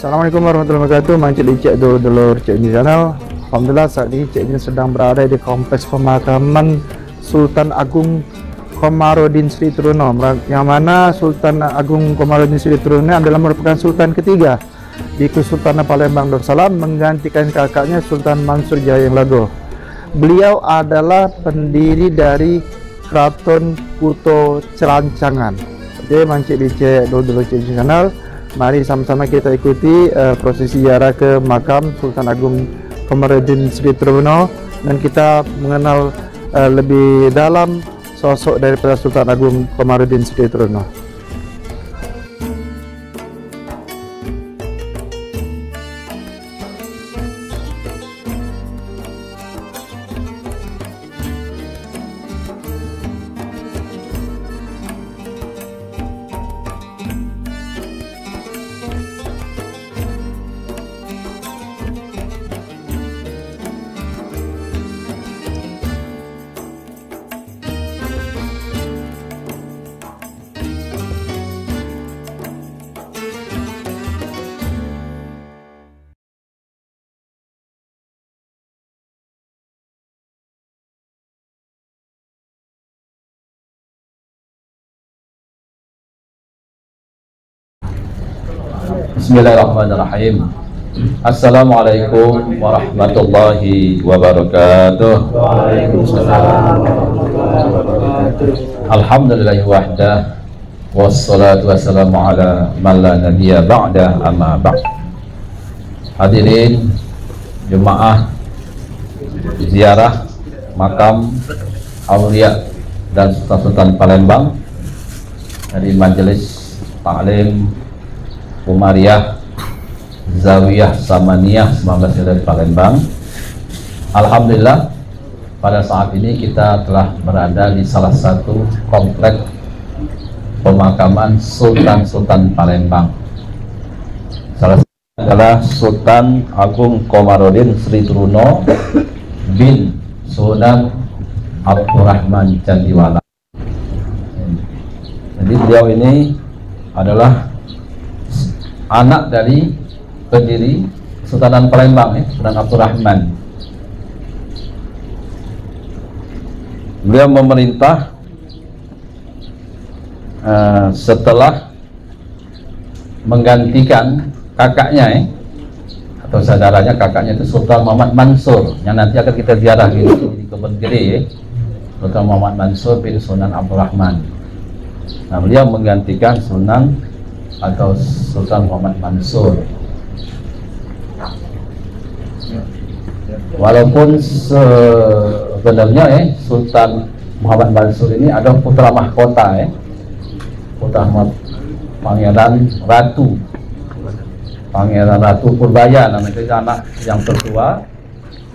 Assalamualaikum warahmatullahi wabarakatuh. Mancik licik dulur Cik Ni Channel. Alhamdulillah saat ini Cik Ni sedang berada di kompleks pemakaman Sultan Agung Komarudin Sri Truno, yang mana Sultan Agung Komarudin Sri Truno adalah merupakan sultan ketiga di Kesultanan Palembang Darussalam, menggantikan kakaknya Sultan Mansur Jaya Lago. Beliau adalah pendiri dari Keraton Kuto Celancangan. Oke, mancik licik dulur Cik Ni Channel. Mari sama-sama kita ikuti prosesi ziarah ke makam Sultan Agung Komarudin Sri Truno dan kita mengenal lebih dalam sosok daripada Sultan Agung Komarudin Sri Truno. Bismillahirrahmanirrahim. Assalamualaikum warahmatullahi wabarakatuh. Waalaikumsalam warahmatullahi wabarakatuh. Alhamdulillahi wahdah, wassalatu wassalamu ala man la nabiyya ba'da, amma ba'd. Hadirin jemaah ziarah makam Aulia dan Sultan Palembang dari Majelis Taklim Umariyah Zawiyah Samaniyah 19 Palembang. Alhamdulillah, pada saat ini kita telah berada di salah satu komplek pemakaman Sultan Palembang. Salah satunya adalah Sultan Agung Komarudin Sri Truno bin Sunan Abdurrahman Candiwala. Jadi beliau ini adalah anak dari pendiri Sultanan Palembang, Sunan Abdurrahman. Beliau memerintah setelah menggantikan kakaknya, atau saudaranya, kakaknya itu Sultan Muhammad Mansur, yang nanti akan kita ziarah di Kebun Gede, Sultan Muhammad Mansur bin Sunan Abdurrahman. Nah, beliau menggantikan Sunan atau Sultan Muhammad Mansur. Walaupun sebenarnya Sultan Muhammad Mansur ini ada putra mahkota, putra Pangeran Ratu Purbaya, namanya anak yang tertua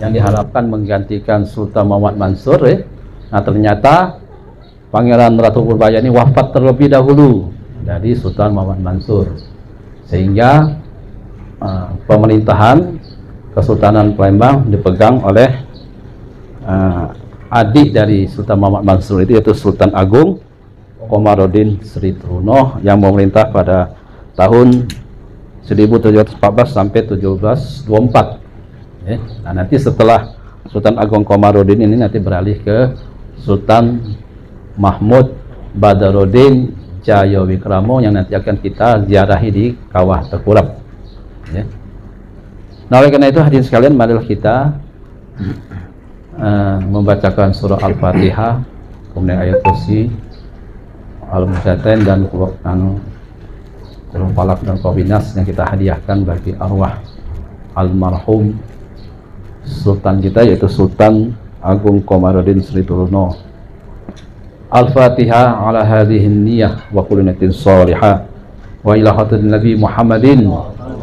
yang diharapkan menggantikan Sultan Muhammad Mansur. Nah, ternyata Pangeran Ratu Purbaya ini wafat terlebih dahulu dari Sultan Muhammad Mansur, sehingga pemerintahan Kesultanan Palembang dipegang oleh adik dari Sultan Muhammad Mansur itu, yaitu Sultan Agung Komarudin Sri Truno, yang memerintah pada tahun 1714 sampai 1724. Nah, nanti setelah Sultan Agung Komarudin ini nanti beralih ke Sultan Mahmud Badaruddin Jaya Wikramo, yang nanti akan kita ziarahi di Kawah Tengkurap. Nah, oleh karena itu hadirin sekalian, marilah kita membacakan surah Al-Fatihah, kemudian ayat kursi, Al-Mujatain, dan Qur'an Falak dan Qabinas yang kita hadiahkan bagi arwah almarhum Sultan kita, yaitu Sultan Agung Komarudin Sri Truno. Al-Fatihah ala hadhihi niyah wa kulli niyatin salihah wa ila hadratin Nabi Muhammadin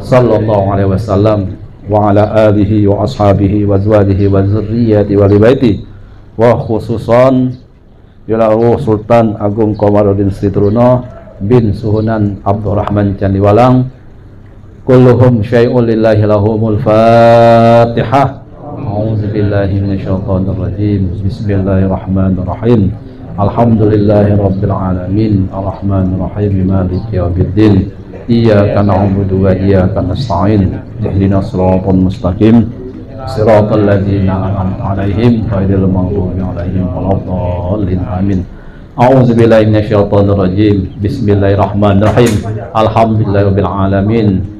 sallallahu alaihi wasallam wa ala alihi wa ashabihi wa azwajihi wa dzurriyyati wa libaiti wa khususan ila ruh Sultan Agung Komarudin Sri Truno bin Sunan Abdurrahman Candiwalang, kulluhum syai'un lillahi lahumul Fatihah. A'udzubillahi minasyaitonir rajim. Bismillahirrahmanirrahim. Alhamdulillahi rabbil alamin, arrahmanir rahim, maliki yaumiddin. iyyaka na'budu wa iyyaka nasta'in ihdinas siratal mustaqim siratal ladzina an'amta 'alaihim ghairil maghdubi 'alaihim waladdallin amin. A'udzubillahi minasyaitonir rajim. Bismillahirrahmanirrahim. Alhamdulillahirabbil alamin.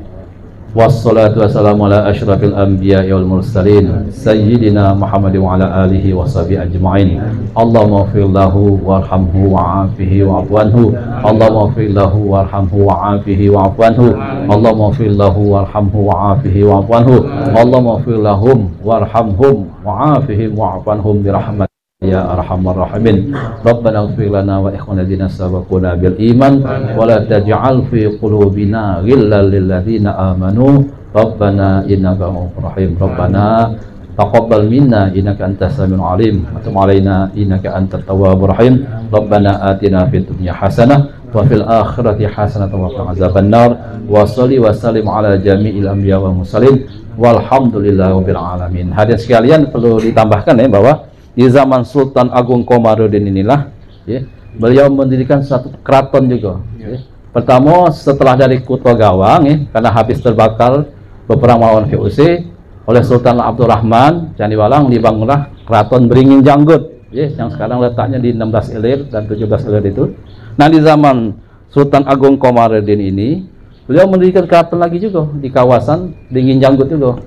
Wassalatu wassalamu ala asyrafil anbiya'i wal mursalin sayyidina Muhammad wa ala alihi wa sahbihi ajma'in. Allahumma ighfir lahu warhamhu wa'afihi wa'fu anhu. Allahumma ighfir lahu warhamhu wa'afihi wa'fu anhu. Allahumma ighfir lahu warhamhu wa'afihi wa'fu anhu. Allahumma ighfir lahum warhamhum wa'afihim wa'fu anhum bi rahmatika ya arhamar rahimin. Rabbana ighfir lana wa ikhwana ladzina sabaquna bil iman wa la taj'al fi qulubina ghillan lil ladzina amanu rabbana innaka ra'ufur rahim. Rabbana taqabbal minna innaka antas samiul alim wa tub 'alaina innaka antat tawwabur rahim. Rabbana atina fid dunya hasanah wa fil akhirati hasanah wa qina azaban nar. Wa shalli wa sallim ala jami'il anbiya wal mursalin walhamdulillahirabbil alamin. Hadirin sekalian, perlu ditambahkan ya bahwa di zaman Sultan Agung Komarudin inilah ya, beliau mendirikan satu keraton juga ya. Pertama setelah dari Kuto Gawang ya, karena habis terbakar beberapa melawan VOC oleh Sultan Abdurrahman Caniwalang, dibangunlah keraton Beringin Janggut ya, yang sekarang letaknya di 16 Ilir dan 17 Ilir itu. Nah, di zaman Sultan Agung Komarudin ini beliau mendirikan keraton lagi juga di kawasan Beringin Janggut juga.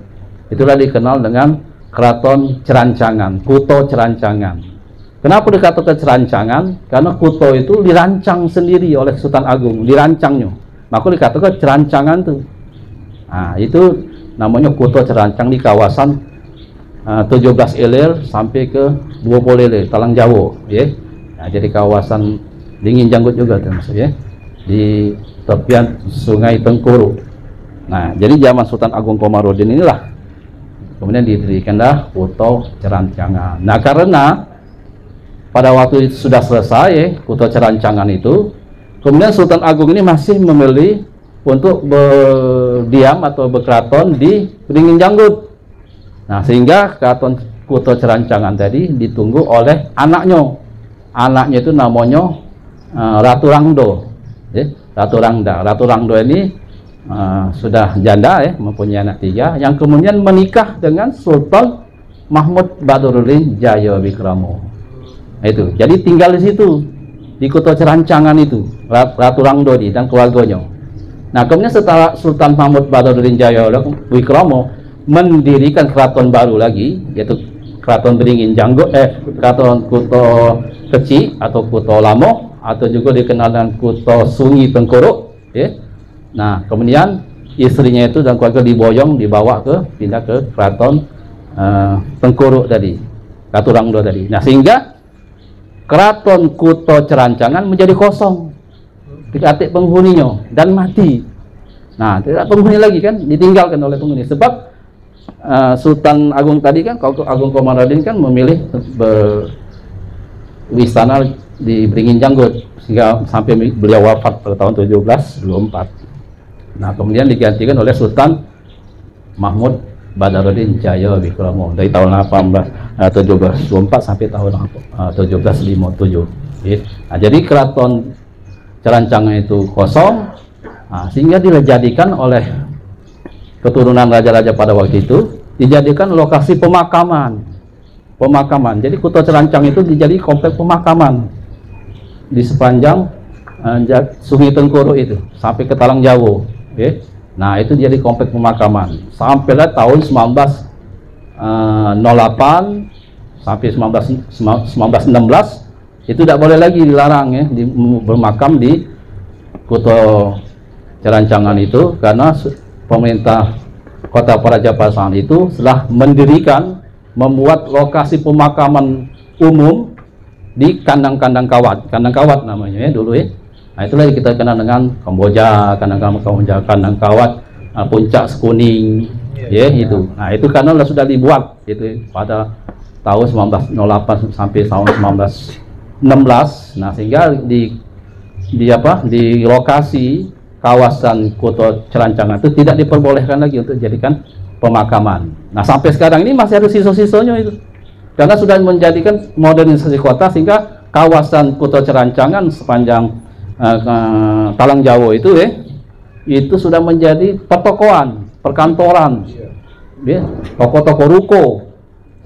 Itulah dikenal dengan Keraton Cerancangan, Kuto Cerancangan. Kenapa dikatakan Cerancangan? Karena Kuto itu dirancang sendiri oleh Sultan Agung, dirancangnya. Maka dikatakan Cerancangan tuh. Nah, itu namanya Kuto Cerancang di kawasan 17 Ilir sampai ke 20 Ilir, Talang Jawa, ya. Nah, jadi kawasan Beringin Janggut juga termasuk ya. Di tepian Sungai Tengkuru. Nah, jadi zaman Sultan Agung Komarudin inilah kemudian didirikanlah Kuto Cerancangan. Nah, karena pada waktu itu sudah selesai Kuto Cerancangan itu, kemudian Sultan Agung ini masih memilih untuk berdiam atau berkeraton di Beringin Janggut. Nah, sehingga keraton Kuto Cerancangan tadi ditunggu oleh anaknya. Anaknya itu namanya Ratu Rangdo. Ya, Ratu Rangda. Ratu Rangdo ini sudah janda ya, mempunyai anak 3 yang kemudian menikah dengan Sultan Mahmud Badruddin Jaya Wikramo. Itu jadi tinggal di situ di Kuto Cerancangan itu Ratu Rangdodi dan keluarganya. Nah, kemudian setelah Sultan Mahmud Badruddin Jaya Wikramo mendirikan keraton baru lagi, yaitu Keraton Beringin Janggut, Keraton Kuto Kecil atau Kuto Lamo, atau juga dikenal dengan Kuto Sungi Tengkuru ya. Nah, kemudian istrinya itu dan keluarga diboyong, dibawa pindah ke Keraton Tengkuru tadi, Ratu Rangdo tadi. Nah, sehingga Keraton Kuto Cerancangan menjadi kosong, tidak penghuninya dan mati. Nah, tidak penghuni lagi kan, ditinggalkan oleh penghuni. Sebab Sultan Agung tadi kan, Agung Komarudin kan memilih berwisana di Beringin Janggut sehingga sampai beliau wafat pada tahun 1724. Nah, kemudian digantikan oleh Sultan Mahmud Badruddin Jaya Wikramo dari tahun 1724 sampai tahun 1757. Nah, jadi keraton Cerancangan itu kosong, sehingga dijadikan oleh keturunan raja-raja pada waktu itu, dijadikan lokasi pemakaman. Jadi Kuto Cerancang itu dijadi komplek pemakaman di sepanjang Sungai Tengkuru itu sampai ke Talang Jawa. Okay. Nah, itu jadi komplek pemakaman sampailah tahun 1908 sampai 1916 itu tidak boleh lagi, dilarang ya bermakam di Kuto Cerancangan itu, karena pemerintah Kota Praja Pasaman itu setelah membuat lokasi pemakaman umum di kandang-kandang kawat namanya ya dulu ya. Nah, itulah yang kita kenal dengan Kamboja, kandang kawat, Puncak Sekuning, ya itu. Nah, itu karena sudah dibuat itu pada tahun 1908 sampai tahun 1916. Nah, sehingga di lokasi kawasan Kuto Cerancangan itu tidak diperbolehkan lagi untuk dijadikan pemakaman. Nah, sampai sekarang ini masih ada sisa-sisanya itu, karena sudah menjadikan modernisasi kota, sehingga kawasan Kuto Cerancangan sepanjang Talang Jawa itu itu sudah menjadi pertokoan, perkantoran, ya, toko-toko ruko,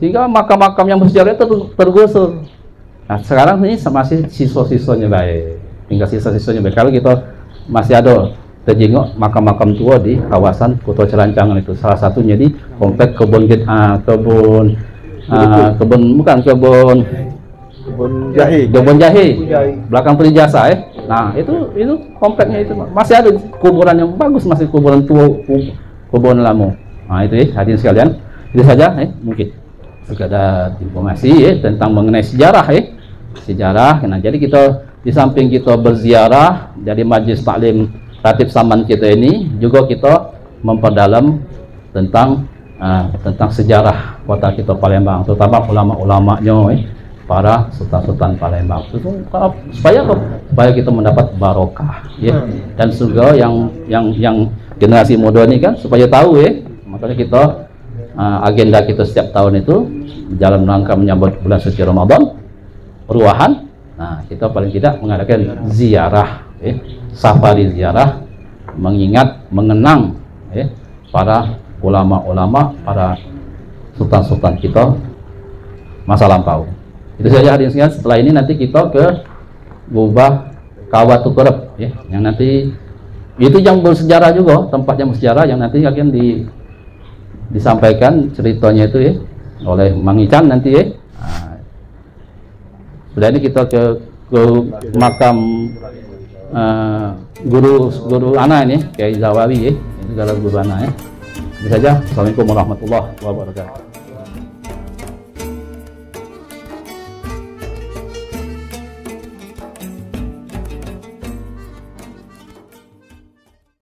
sehingga makam-makam yang bersejarah itu tergusur. Nah sekarang ini masih sisa-sisanya baik, tinggal sisa-sisanya baik. Kalau kita masih ada terjenguk makam-makam tua di kawasan Kota Celancangan itu, salah satunya di komplek kebun jahe, belakang Trijasa ya. Nah itu kompleknya itu masih ada kuburan yang bagus, masih kuburan tua, kuburan lama. Nah itu ya hadirin sekalian, itu saja mungkin sekadar informasi tentang mengenai sejarah sejarah. Nah jadi kita di samping kita berziarah dari Majelis Taklim Ratib Saman kita ini, juga kita memperdalam tentang sejarah kota kita Palembang, terutama ulama-ulamanya para sultan-sultan Palembang, supaya kita mendapat barokah ya. Dan juga yang generasi muda ini kan supaya tahu makanya kita agenda kita setiap tahun itu dalam rangka menyambut bulan suci Ramadan peruahan. Nah kita paling tidak mengadakan ziarah safari ziarah, mengingat mengenang para ulama-ulama, para sultan-sultan kita masa lampau. Itu saja hadirin sekalian. Setelah ini nanti kita ke Gubah Kawatukerep yang nanti itu yang bersejarah juga, tempat yang bersejarah yang nanti akan disampaikan ceritanya itu oleh Mang Ican nanti Nah, sudah ini kita ke makam guru Ana ini Kiai Zawawi itu kalau guru Ana Itu saja. Assalamualaikum warahmatullahi wabarakatuh.